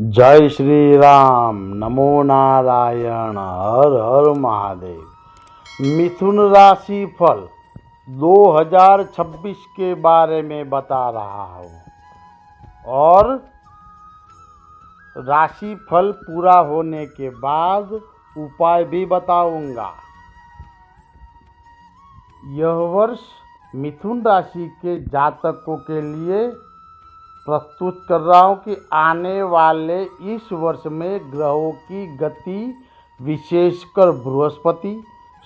जय श्री राम। नमो नारायण। हर हर महादेव। मिथुन राशि फल 2026 के बारे में बता रहा हूँ और राशि फल पूरा होने के बाद उपाय भी बताऊंगा। यह वर्ष मिथुन राशि के जातकों के लिए प्रस्तुत कर रहा हूँ कि आने वाले इस वर्ष में ग्रहों की गति, विशेषकर बृहस्पति,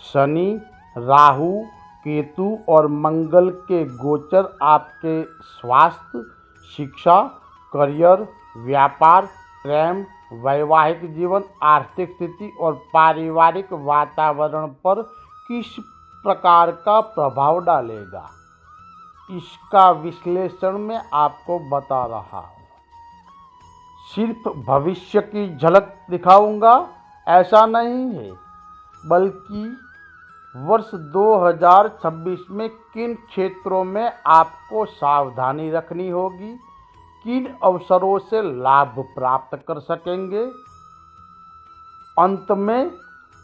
शनि, राहु, केतु और मंगल के गोचर आपके स्वास्थ्य, शिक्षा, करियर, व्यापार, प्रेम, वैवाहिक जीवन, आर्थिक स्थिति और पारिवारिक वातावरण पर किस प्रकार का प्रभाव डालेगा, इसका विश्लेषण मैं आपको बता रहा हूँ। सिर्फ भविष्य की झलक दिखाऊंगा ऐसा नहीं है, बल्कि वर्ष 2026 में किन क्षेत्रों में आपको सावधानी रखनी होगी, किन अवसरों से लाभ प्राप्त कर सकेंगे। अंत में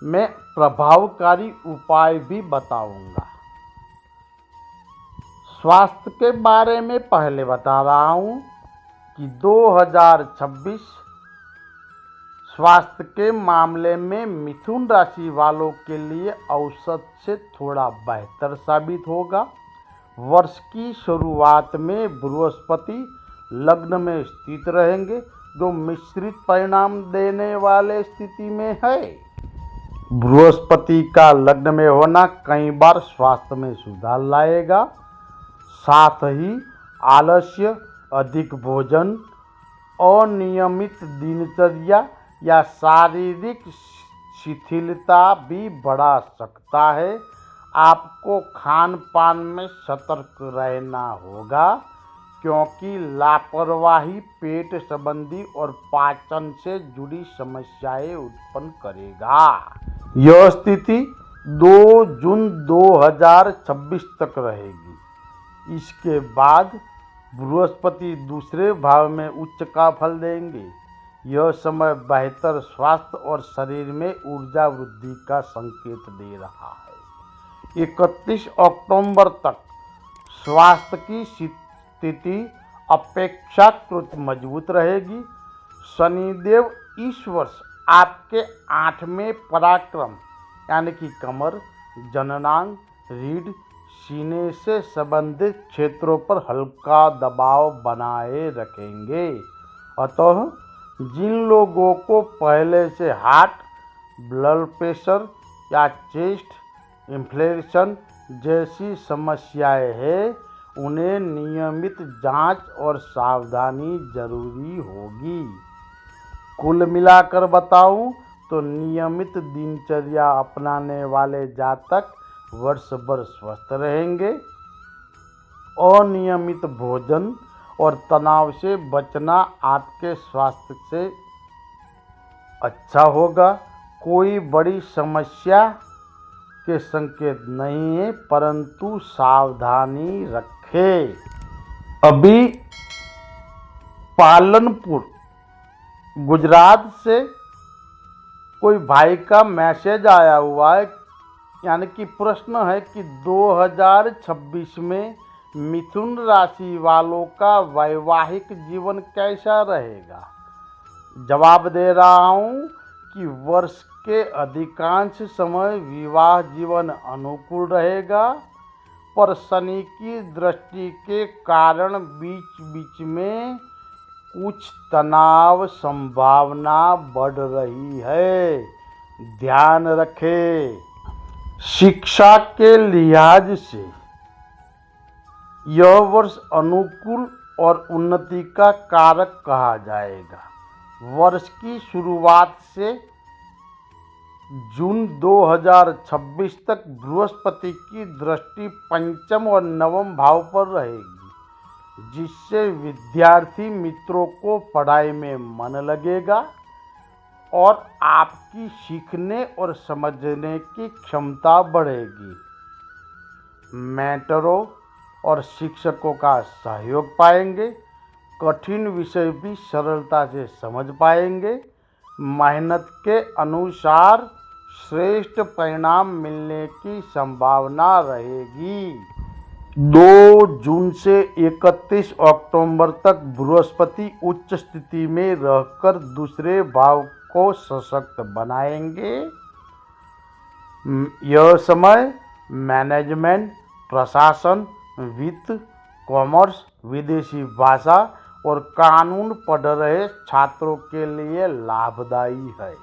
मैं प्रभावकारी उपाय भी बताऊंगा। स्वास्थ्य के बारे में पहले बता रहा हूँ कि 2026 स्वास्थ्य के मामले में मिथुन राशि वालों के लिए औसत से थोड़ा बेहतर साबित होगा। वर्ष की शुरुआत में बृहस्पति लग्न में स्थित रहेंगे, जो मिश्रित परिणाम देने वाले स्थिति में है। बृहस्पति का लग्न में होना कई बार स्वास्थ्य में सुधार लाएगा। साथ ही आलस्य, अधिक भोजन, अनियमित दिनचर्या या शारीरिक शिथिलता भी बढ़ा सकता है। आपको खान पान में सतर्क रहना होगा, क्योंकि लापरवाही पेट संबंधी और पाचन से जुड़ी समस्याएं उत्पन्न करेगा। यह स्थिति 2 जून 2026 तक रहेगी। इसके बाद बृहस्पति दूसरे भाव में उच्च का फल देंगे। यह समय बेहतर स्वास्थ्य और शरीर में ऊर्जा वृद्धि का संकेत दे रहा है। 31 अक्टूबर तक स्वास्थ्य की स्थिति अपेक्षाकृत मजबूत रहेगी। शनिदेव इस वर्ष आपके 8वें पराक्रम यानी कि कमर, जननांग, रीढ़, सीने से संबंधित क्षेत्रों पर हल्का दबाव बनाए रखेंगे। अतः जिन लोगों को पहले से हार्ट, ब्लड प्रेशर या चेस्ट इन्फ्लेमेशन जैसी समस्याएं हैं, उन्हें नियमित जांच और सावधानी जरूरी होगी। कुल मिलाकर बताऊं तो नियमित दिनचर्या अपनाने वाले जातक वर्ष भर स्वस्थ रहेंगे। अनियमित भोजन और तनाव से बचना आपके स्वास्थ्य से अच्छा होगा। कोई बड़ी समस्या के संकेत नहीं है, परंतु सावधानी रखें। अभी पालनपुर गुजरात से कोई भाई का मैसेज आया हुआ है, यानी कि प्रश्न है कि 2026 में मिथुन राशि वालों का वैवाहिक जीवन कैसा रहेगा। जवाब दे रहा हूँ कि वर्ष के अधिकांश समय विवाह जीवन अनुकूल रहेगा, पर शनि की दृष्टि के कारण बीच बीच में कुछ तनाव संभावना बढ़ रही है, ध्यान रखें। शिक्षा के लिहाज से यह वर्ष अनुकूल और उन्नति का कारक कहा जाएगा। वर्ष की शुरुआत से जून 2026 तक बृहस्पति की दृष्टि पंचम और नवम भाव पर रहेगी, जिससे विद्यार्थी मित्रों को पढ़ाई में मन लगेगा और आपकी सीखने और समझने की क्षमता बढ़ेगी। मेंटरों और शिक्षकों का सहयोग पाएंगे। कठिन विषय भी सरलता से समझ पाएंगे। मेहनत के अनुसार श्रेष्ठ परिणाम मिलने की संभावना रहेगी। 2 जून से 31 अक्टूबर तक बृहस्पति उच्च स्थिति में रहकर दूसरे भाव को सशक्त बनाएंगे। यह समय मैनेजमेंट, प्रशासन, वित्त, कॉमर्स, विदेशी भाषा और कानून पढ़ रहे छात्रों के लिए लाभदायी है।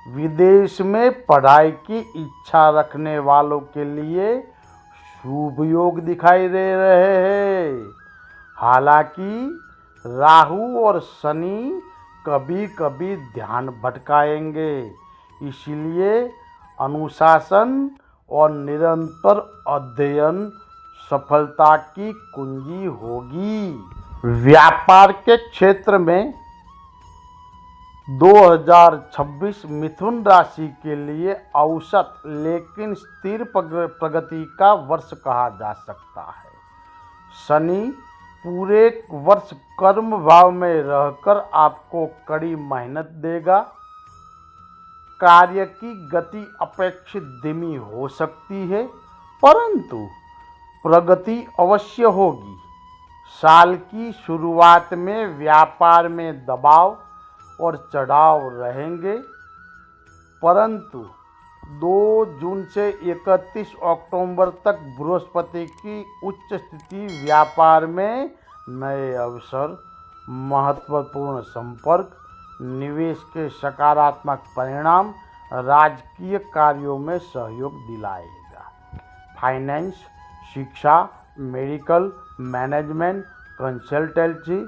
विदेश में पढ़ाई की इच्छा रखने वालों के लिए शुभ योग दिखाई दे रहे हैं। हालांकि राहु और शनि कभी कभी ध्यान भटकाएंगे, इसलिए अनुशासन और निरंतर अध्ययन सफलता की कुंजी होगी। व्यापार के क्षेत्र में 2026 मिथुन राशि के लिए औसत लेकिन स्थिर प्रगति का वर्ष कहा जा सकता है। शनि पूरे वर्ष कर्म भाव में रहकर आपको कड़ी मेहनत देगा। कार्य की गति अपेक्षित धीमी हो सकती है, परंतु प्रगति अवश्य होगी। साल की शुरुआत में व्यापार में दबाव और चढ़ाव रहेंगे, परंतु 2 जून से 31 अक्टूबर तक बृहस्पति की उच्च स्थिति व्यापार में नए अवसर, महत्वपूर्ण संपर्क, निवेश के सकारात्मक परिणाम, राजकीय कार्यों में सहयोग दिलाएगा। फाइनेंस, शिक्षा, मेडिकल, मैनेजमेंट, कंसल्टेंसी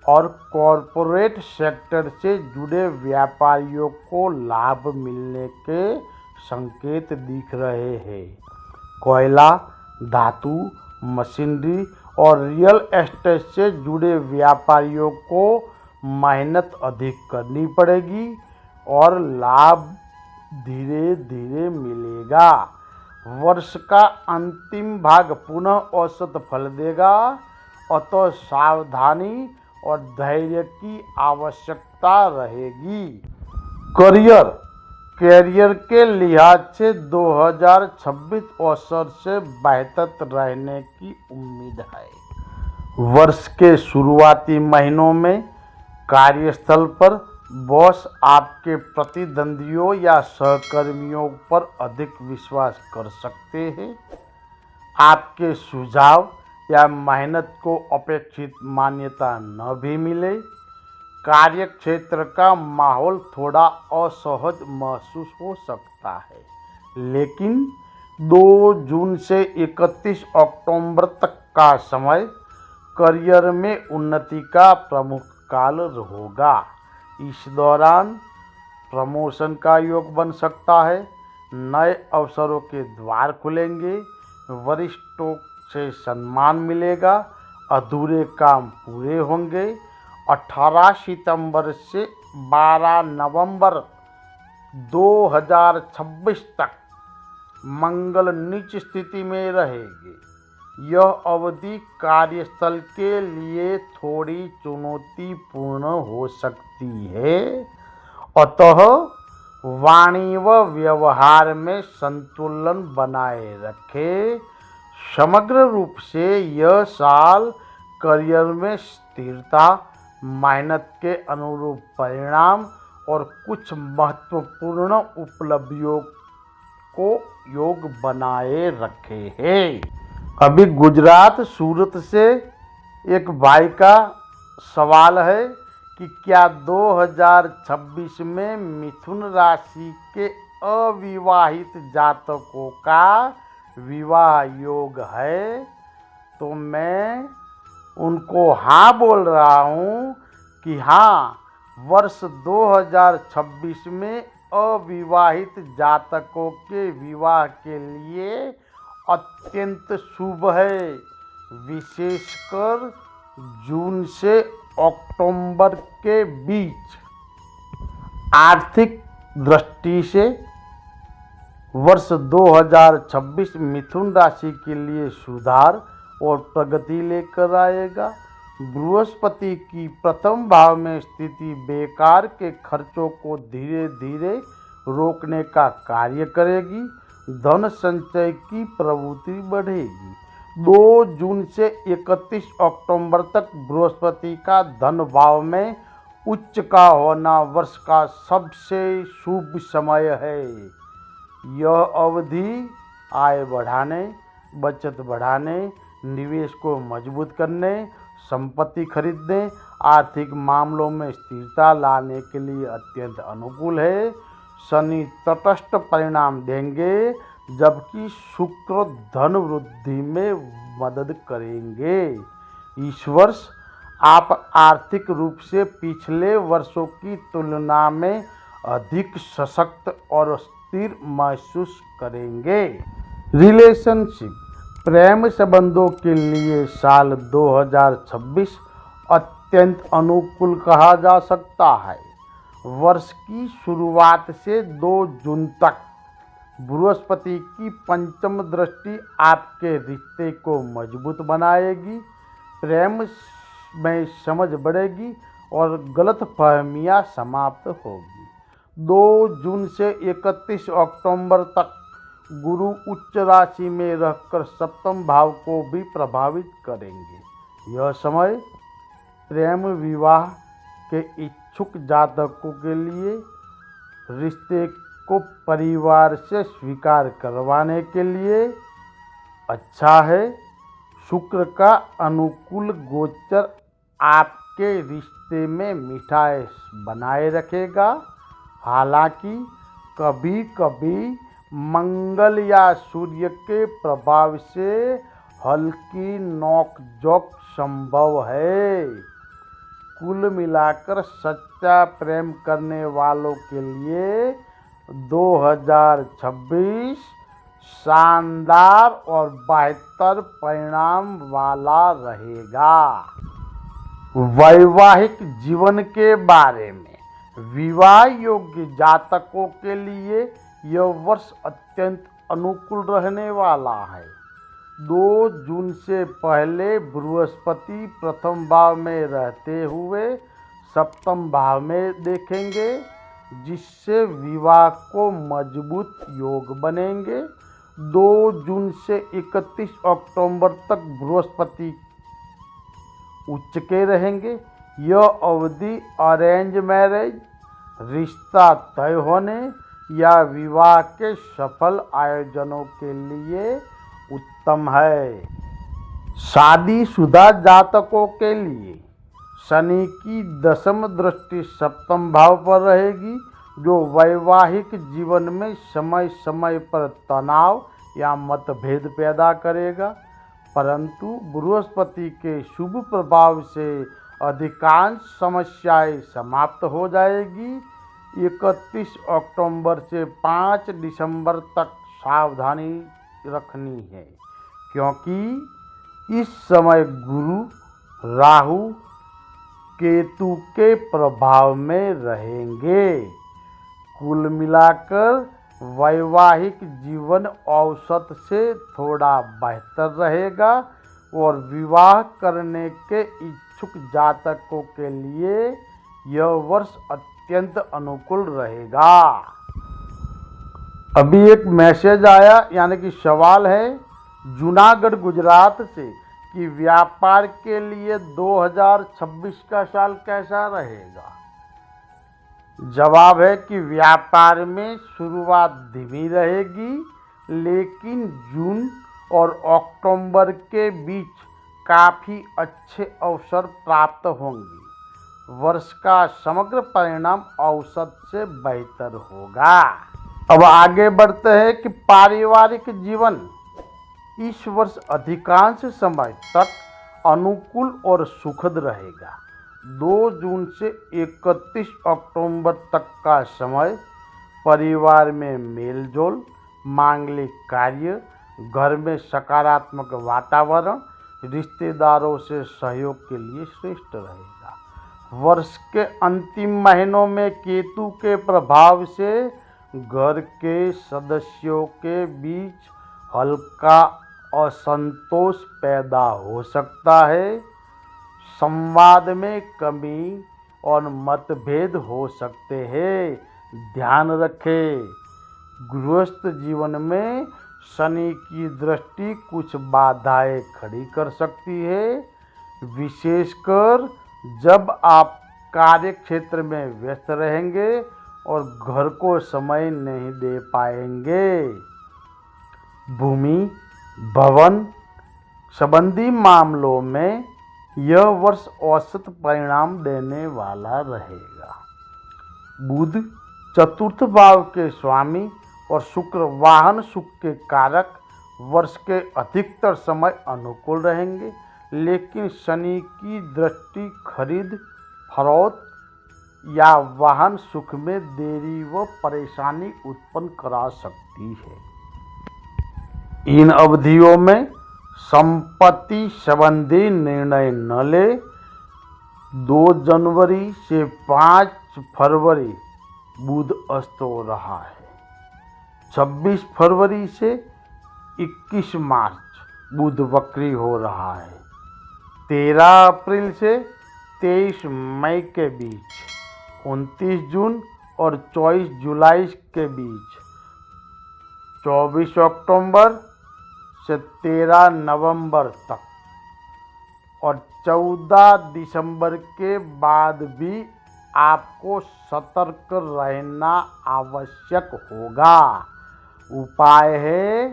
और कॉरपोरेट सेक्टर से जुड़े व्यापारियों को लाभ मिलने के संकेत दिख रहे हैं। कोयला, धातु, मशीनरी और रियल एस्टेट से जुड़े व्यापारियों को मेहनत अधिक करनी पड़ेगी और लाभ धीरे धीरे मिलेगा। वर्ष का अंतिम भाग पुनः औसत फल देगा, अतः सावधानी और धैर्य की आवश्यकता रहेगी। कैरियर के लिहाज से 2026 अवसर से बेहतर रहने की उम्मीद है। वर्ष के शुरुआती महीनों में कार्यस्थल पर बॉस आपके प्रतिद्वंदियों या सहकर्मियों पर अधिक विश्वास कर सकते हैं। आपके सुझाव या मेहनत को अपेक्षित मान्यता न भी मिले। कार्य क्षेत्र का माहौल थोड़ा असहज महसूस हो सकता है, लेकिन 2 जून से 31 अक्टूबर तक का समय करियर में उन्नति का प्रमुख काल होगा। इस दौरान प्रमोशन का योग बन सकता है, नए अवसरों के द्वार खुलेंगे, वरिष्ठों से सम्मान मिलेगा, अधूरे काम पूरे होंगे। 18 सितंबर से 12 नवंबर 2026 तक मंगल नीच स्थिति में रहेगी। यह अवधि कार्यस्थल के लिए थोड़ी चुनौतीपूर्ण हो सकती है, अतः वाणी व व्यवहार में संतुलन बनाए रखें। समग्र रूप से यह साल करियर में स्थिरता, मेहनत के अनुरूप परिणाम और कुछ महत्वपूर्ण उपलब्धियों को योग बनाए रखे हैं। अभी गुजरात सूरत से एक भाई का सवाल है कि क्या 2026 में मिथुन राशि के अविवाहित जातकों का विवाह योग है? तो मैं उनको हाँ बोल रहा हूँ कि हाँ, वर्ष 2026 में अविवाहित जातकों के विवाह के लिए अत्यंत शुभ है। विशेषकर जून से अक्टूबर के बीच आर्थिक दृष्टि से वर्ष 2026 मिथुन राशि के लिए सुधार और प्रगति लेकर आएगा। बृहस्पति की प्रथम भाव में स्थिति बेकार के खर्चों को धीरे धीरे रोकने का कार्य करेगी। धन संचय की प्रवृत्ति बढ़ेगी। 2 जून से 31 अक्टूबर तक बृहस्पति का धन भाव में उच्च का होना वर्ष का सबसे शुभ समय है। यह अवधि आय बढ़ाने, बचत बढ़ाने, निवेश को मजबूत करने, संपत्ति खरीदने, आर्थिक मामलों में स्थिरता लाने के लिए अत्यंत अनुकूल है। शनि तटस्थ परिणाम देंगे, जबकि शुक्र धन वृद्धि में मदद करेंगे। इस वर्ष आप आर्थिक रूप से पिछले वर्षों की तुलना में अधिक सशक्त और स्थिर महसूस करेंगे। रिलेशनशिप, प्रेम संबंधों के लिए साल 2026 अत्यंत अनुकूल कहा जा सकता है। वर्ष की शुरुआत से 2 जून तक बृहस्पति की पंचम दृष्टि आपके रिश्ते को मजबूत बनाएगी। प्रेम में समझ बढ़ेगी और गलतफहमियां समाप्त होगी। 2 जून से 31 अक्टूबर तक गुरु उच्च राशि में रहकर सप्तम भाव को भी प्रभावित करेंगे। यह समय प्रेम विवाह के इच्छुक जातकों के लिए रिश्ते को परिवार से स्वीकार करवाने के लिए अच्छा है। शुक्र का अनुकूल गोचर आपके रिश्ते में मिठास बनाए रखेगा। हालांकि कभी कभी मंगल या सूर्य के प्रभाव से हल्की नोकझोंक संभव है। कुल मिलाकर सच्चा प्रेम करने वालों के लिए 2026 शानदार और बेहतर परिणाम वाला रहेगा। वैवाहिक जीवन के बारे में, विवाह योग्य जातकों के लिए यह वर्ष अत्यंत अनुकूल रहने वाला है। 2 जून से पहले बृहस्पति प्रथम भाव में रहते हुए सप्तम भाव में देखेंगे, जिससे विवाह को मजबूत योग बनेंगे। 2 जून से 31 अक्टूबर तक बृहस्पति उच्च के रहेंगे। यह अवधि अरेंज मैरिज, रिश्ता तय होने या विवाह के सफल आयोजनों के लिए उत्तम है। शादीशुदा जातकों के लिए शनि की दशम दृष्टि सप्तम भाव पर रहेगी, जो वैवाहिक जीवन में समय समय पर तनाव या मतभेद पैदा करेगा। परंतु बृहस्पति के शुभ प्रभाव से अधिकांश समस्याएं समाप्त हो जाएगी। 31 अक्टूबर से 5 दिसंबर तक सावधानी रखनी है, क्योंकि इस समय गुरु राहु केतु के प्रभाव में रहेंगे। कुल मिलाकर वैवाहिक जीवन औसत से थोड़ा बेहतर रहेगा और विवाह करने के इच्छुक जातकों के लिए यह वर्ष अत्यंत अनुकूल रहेगा। अभी एक मैसेज आया, यानी कि सवाल है जूनागढ़ गुजरात से कि व्यापार के लिए 2026 का साल कैसा रहेगा। जवाब है कि व्यापार में शुरुआत धीमी रहेगी, लेकिन जून और अक्टूबर के बीच काफ़ी अच्छे अवसर प्राप्त होंगे। वर्ष का समग्र परिणाम औसत से बेहतर होगा। अब आगे बढ़ते हैं कि पारिवारिक जीवन इस वर्ष अधिकांश समय तक अनुकूल और सुखद रहेगा। 2 जून से 31 अक्टूबर तक का समय परिवार में मेलजोल, मांगलिक कार्य, घर में सकारात्मक वातावरण, रिश्तेदारों से सहयोग के लिए श्रेष्ठ रहेगा। वर्ष के अंतिम महीनों में केतु के प्रभाव से घर के सदस्यों के बीच हल्का असंतोष पैदा हो सकता है। संवाद में कमी और मतभेद हो सकते हैं, ध्यान रखें। गृहस्थ जीवन में शनि की दृष्टि कुछ बाधाएं खड़ी कर सकती है, विशेषकर जब आप कार्य क्षेत्र में व्यस्त रहेंगे और घर को समय नहीं दे पाएंगे। भूमि भवन संबंधी मामलों में यह वर्ष औसत परिणाम देने वाला रहेगा। बुध चतुर्थ भाव के स्वामी और शुक्र वाहन सुख के कारक वर्ष के अधिकतर समय अनुकूल रहेंगे, लेकिन शनि की दृष्टि खरीद फरोख्त या वाहन सुख में देरी व परेशानी उत्पन्न करा सकती है। इन अवधियों में संपत्ति संबंधी निर्णय न ले। 2 जनवरी से 5 फरवरी बुध अस्त हो रहा है। 26 फरवरी से 21 मार्च बुध वक्री हो रहा है। 13 अप्रैल से 23 मई के बीच, 29 जून और 24 जुलाई के बीच, 24 अक्टूबर से 13 नवंबर तक और 14 दिसंबर के बाद भी आपको सतर्क रहना आवश्यक होगा। उपाय है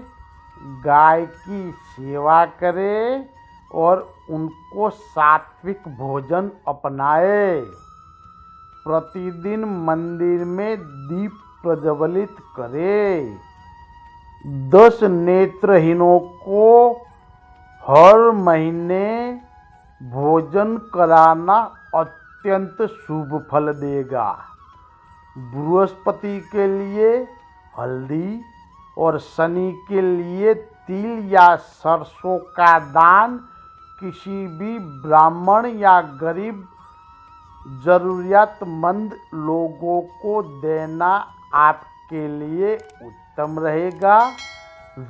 गाय की सेवा करें और उनको सात्विक भोजन अपनाएं। प्रतिदिन मंदिर में दीप प्रज्वलित करें। 10 नेत्रहीनों को हर महीने भोजन कराना अत्यंत शुभ फल देगा। बृहस्पति के लिए हल्दी और शनि के लिए तिल या सरसों का दान किसी भी ब्राह्मण या गरीब जरूरतमंद लोगों को देना आपके लिए उत्तम रहेगा।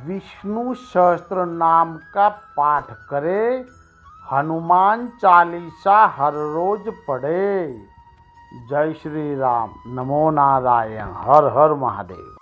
विष्णु सहस्त्र नाम का पाठ करें। हनुमान चालीसा हर रोज पढ़े। जय श्री राम। नमो नारायण। हर हर महादेव।